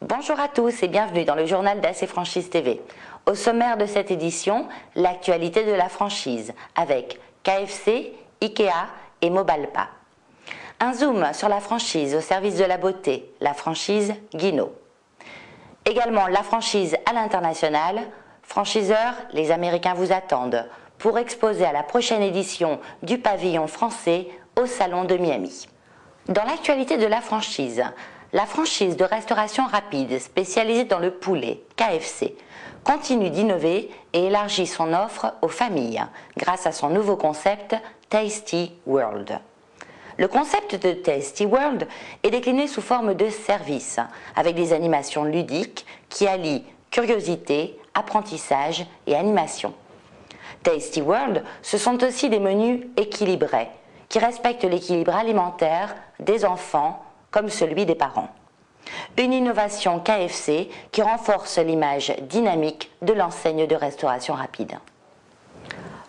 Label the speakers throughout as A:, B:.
A: Bonjour à tous et bienvenue dans le journal d'AC Franchise TV. Au sommaire de cette édition, l'actualité de la franchise avec KFC, Ikea et Mobalpa. Un zoom sur la franchise au service de la beauté, la franchise Guino. Également la franchise à l'international. Franchiseurs, les Américains vous attendent pour exposer à la prochaine édition du pavillon français au Salon de Miami. Dans l'actualité de la franchise de restauration rapide spécialisée dans le poulet, KFC, continue d'innover et élargit son offre aux familles grâce à son nouveau concept Tasty World. Le concept de Tasty World est décliné sous forme de service avec des animations ludiques qui allient curiosité, apprentissage et animation. Tasty World, ce sont aussi des menus équilibrés qui respectent l'équilibre alimentaire des enfants comme celui des parents. Une innovation KFC qui renforce l'image dynamique de l'enseigne de restauration rapide.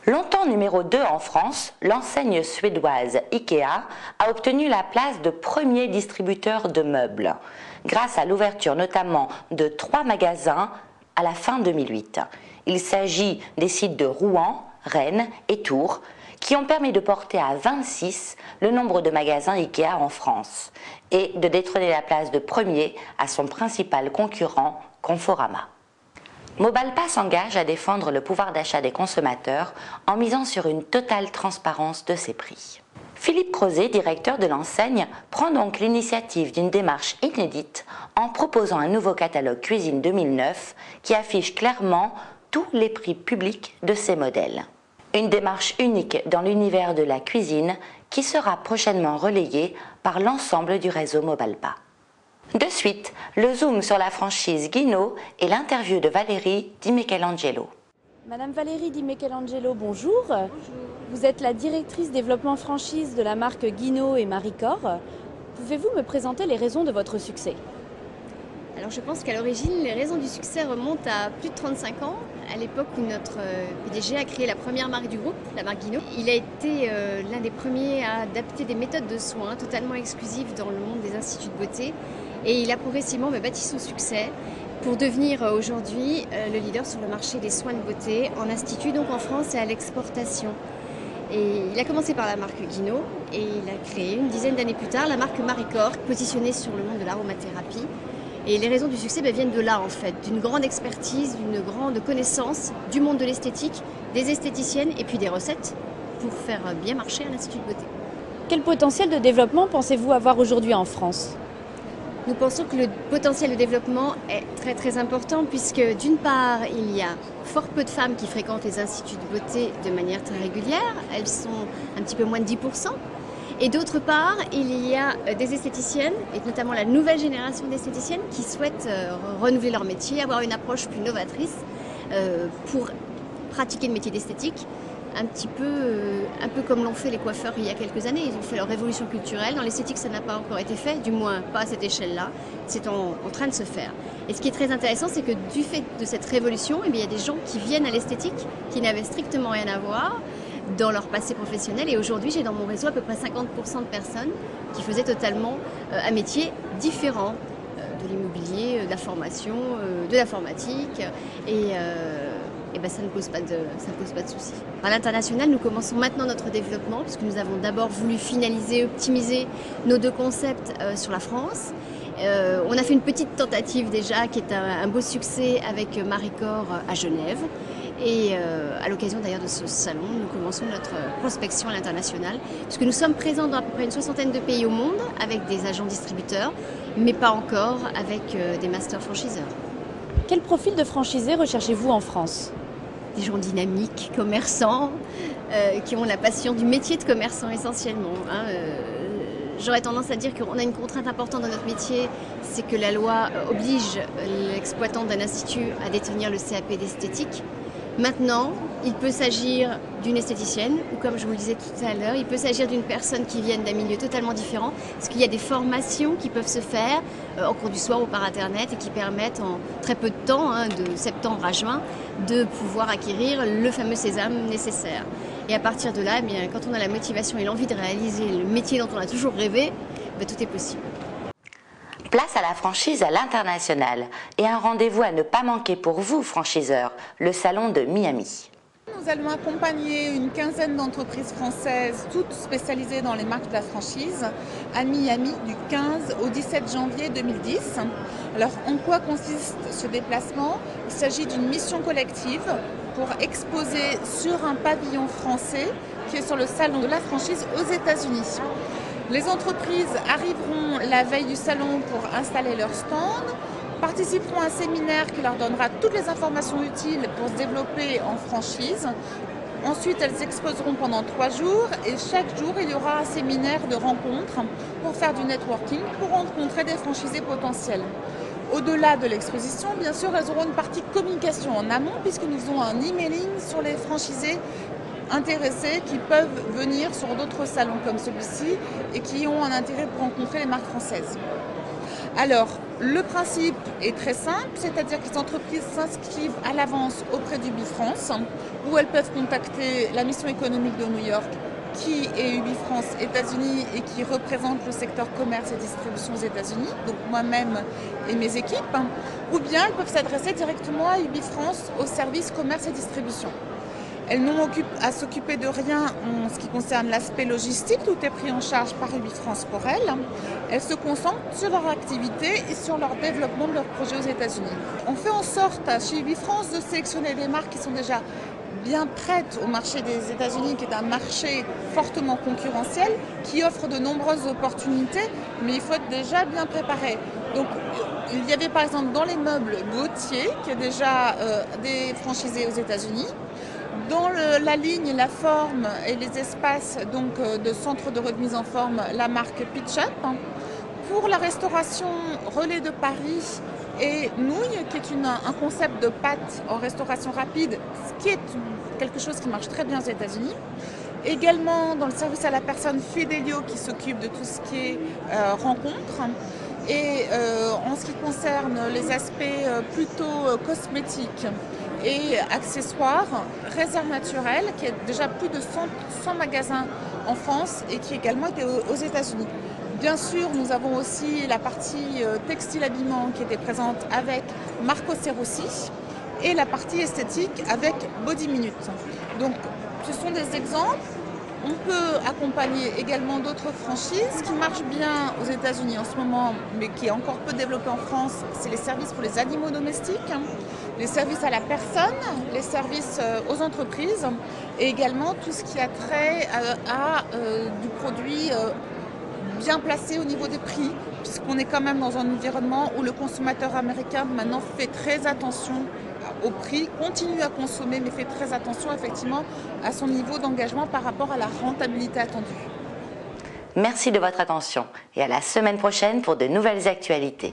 A: Longtemps numéro 2 en France, l'enseigne suédoise Ikea a obtenu la place de premier distributeur de meubles, grâce à l'ouverture notamment de 3 magasins à la fin 2008. Il s'agit des sites de Rouen, Rennes et Tours, qui ont permis de porter à 26 le nombre de magasins Ikea en France et de détrôner la place de premier à son principal concurrent Conforama. Mobalpa s'engage à défendre le pouvoir d'achat des consommateurs en misant sur une totale transparence de ses prix. Philippe Crozet, directeur de l'enseigne, prend donc l'initiative d'une démarche inédite en proposant un nouveau catalogue cuisine 2009 qui affiche clairement tous les prix publics de ses modèles. Une démarche unique dans l'univers de la cuisine qui sera prochainement relayée par l'ensemble du réseau Mobalpa. De suite, le zoom sur la franchise Guino et l'interview de Valérie Di Michelangelo.
B: Madame Valérie Di Michelangelo, bonjour. Bonjour. Vous êtes la directrice développement franchise de la marque Guino et Maricor. Pouvez-vous me présenter les raisons de votre succès ?
C: Alors je pense qu'à l'origine, les raisons du succès remontent à plus de 35 ans, à l'époque où notre PDG a créé la première marque du groupe, la marque Guino. Il a été l'un des premiers à adapter des méthodes de soins totalement exclusives dans le monde des instituts de beauté. Et il a progressivement bâti son succès pour devenir aujourd'hui le leader sur le marché des soins de beauté en institut, donc en France et à l'exportation. Et il a commencé par la marque Guino et il a créé une dizaine d'années plus tard la marque Maricor, positionnée sur le monde de l'aromathérapie. Et les raisons du succès viennent de là en fait, d'une grande expertise, d'une grande connaissance du monde de l'esthétique, des esthéticiennes et puis des recettes pour faire bien marcher un institut de beauté.
B: Quel potentiel de développement pensez-vous avoir aujourd'hui en France ?
C: Nous pensons que le potentiel de développement est très très important puisque d'une part il y a fort peu de femmes qui fréquentent les instituts de beauté de manière très régulière, elles sont un petit peu moins de 10%. Et d'autre part, il y a des esthéticiennes, et notamment la nouvelle génération d'esthéticiennes qui souhaitent renouveler leur métier, avoir une approche plus novatrice pour pratiquer le métier d'esthétique, un peu comme l'ont fait les coiffeurs il y a quelques années. Ils ont fait leur révolution culturelle. Dans l'esthétique, ça n'a pas encore été fait, du moins pas à cette échelle-là. C'est en train de se faire. Et ce qui est très intéressant, c'est que du fait de cette révolution, il y a des gens qui viennent à l'esthétique, qui n'avaient strictement rien à voir dans leur passé professionnel, et aujourd'hui j'ai dans mon réseau à peu près 50% de personnes qui faisaient totalement un métier différent de l'immobilier, de la formation, de l'informatique, et ça ne pose pas de soucis. À l'international, nous commençons maintenant notre développement puisque nous avons d'abord voulu finaliser, optimiser nos 2 concepts sur la France. On a fait une petite tentative déjà qui est un beau succès avec Maricor à Genève. Et à l'occasion d'ailleurs de ce salon, nous commençons notre prospection à l'international, puisque nous sommes présents dans à peu près une 60aine de pays au monde, avec des agents distributeurs, mais pas encore avec des masters franchiseurs.
B: Quel profil de franchisé recherchez-vous en France ?
C: Des gens dynamiques, commerçants, qui ont la passion du métier de commerçant essentiellement. J'aurais tendance à dire qu'on a une contrainte importante dans notre métier, c'est que la loi oblige l'exploitant d'un institut à détenir le CAP d'esthétique. Maintenant, il peut s'agir d'une esthéticienne ou, comme je vous le disais tout à l'heure, il peut s'agir d'une personne qui vient d'un milieu totalement différent, parce qu'il y a des formations qui peuvent se faire en cours du soir ou par internet et qui permettent en très peu de temps, de septembre à juin, de pouvoir acquérir le fameux sésame nécessaire. Et à partir de là, quand on a la motivation et l'envie de réaliser le métier dont on a toujours rêvé, tout est possible.
A: Place à la franchise à l'international et un rendez-vous à ne pas manquer pour vous, franchiseurs, le salon de Miami.
D: Nous allons accompagner une quinzaine d'entreprises françaises, toutes spécialisées dans les marques de la franchise, à Miami du 15 au 17 janvier 2010. Alors, en quoi consiste ce déplacement? Il s'agit d'une mission collective pour exposer sur un pavillon français qui est sur le salon de la franchise aux États-Unis. Les entreprises arriveront la veille du salon pour installer leur stand, participeront à un séminaire qui leur donnera toutes les informations utiles pour se développer en franchise. Ensuite, elles exposeront pendant 3 jours et chaque jour, il y aura un séminaire de rencontres pour faire du networking, pour rencontrer des franchisés potentiels. Au-delà de l'exposition, bien sûr, elles auront une partie communication en amont puisque nous avons un emailing sur les franchisés intéressés qui peuvent venir sur d'autres salons comme celui-ci et qui ont un intérêt pour rencontrer les marques françaises. Alors, le principe est très simple, c'est-à-dire que les entreprises s'inscrivent à l'avance auprès d'UbiFrance, où elles peuvent contacter la mission économique de New York, qui est UbiFrance États-Unis et qui représente le secteur commerce et distribution aux États-Unis, donc moi-même et mes équipes, ou bien elles peuvent s'adresser directement à UbiFrance au service commerce et distribution. Elles n'ont à s'occuper de rien en ce qui concerne l'aspect logistique, tout est pris en charge par UbiFrance pour elles. Elles se concentrent sur leur activité et sur leur développement de leurs projets aux États-Unis. On fait en sorte chez UbiFrance de sélectionner des marques qui sont déjà bien prêtes au marché des États-Unis, qui est un marché fortement concurrentiel, qui offre de nombreuses opportunités, mais il faut être déjà bien préparé. Donc, il y avait par exemple dans les meubles Gauthier, qui est déjà des franchisés aux États-Unis. Dans la ligne, la forme et les espaces donc, de centre de remise en forme, la marque Pitch Up. Pour la restauration, Relais de Paris et Nouilles, qui est un concept de pâtes en restauration rapide, ce qui est quelque chose qui marche très bien aux États-Unis. Également dans le service à la personne, Fidelio, qui s'occupe de tout ce qui est rencontres. Et en ce qui concerne les aspects plutôt cosmétiques et accessoires, Réserve Naturelle, qui a déjà plus de 100 magasins en France et qui également était aux États-Unis. Bien sûr, nous avons aussi la partie textile habillement qui était présente avec Marco Cerossi et la partie esthétique avec Body Minute. Donc, ce sont des exemples. On peut accompagner également d'autres franchises qui marchent bien aux États-Unis en ce moment, mais qui est encore peu développé en France. C'est les services pour les animaux domestiques, les services à la personne, les services aux entreprises et également tout ce qui a trait à du produit bien placé au niveau des prix, puisqu'on est quand même dans un environnement où le consommateur américain maintenant fait très attention au prix, continue à consommer, mais fait très attention effectivement à son niveau d'engagement par rapport à la rentabilité attendue.
A: Merci de votre attention et à la semaine prochaine pour de nouvelles actualités.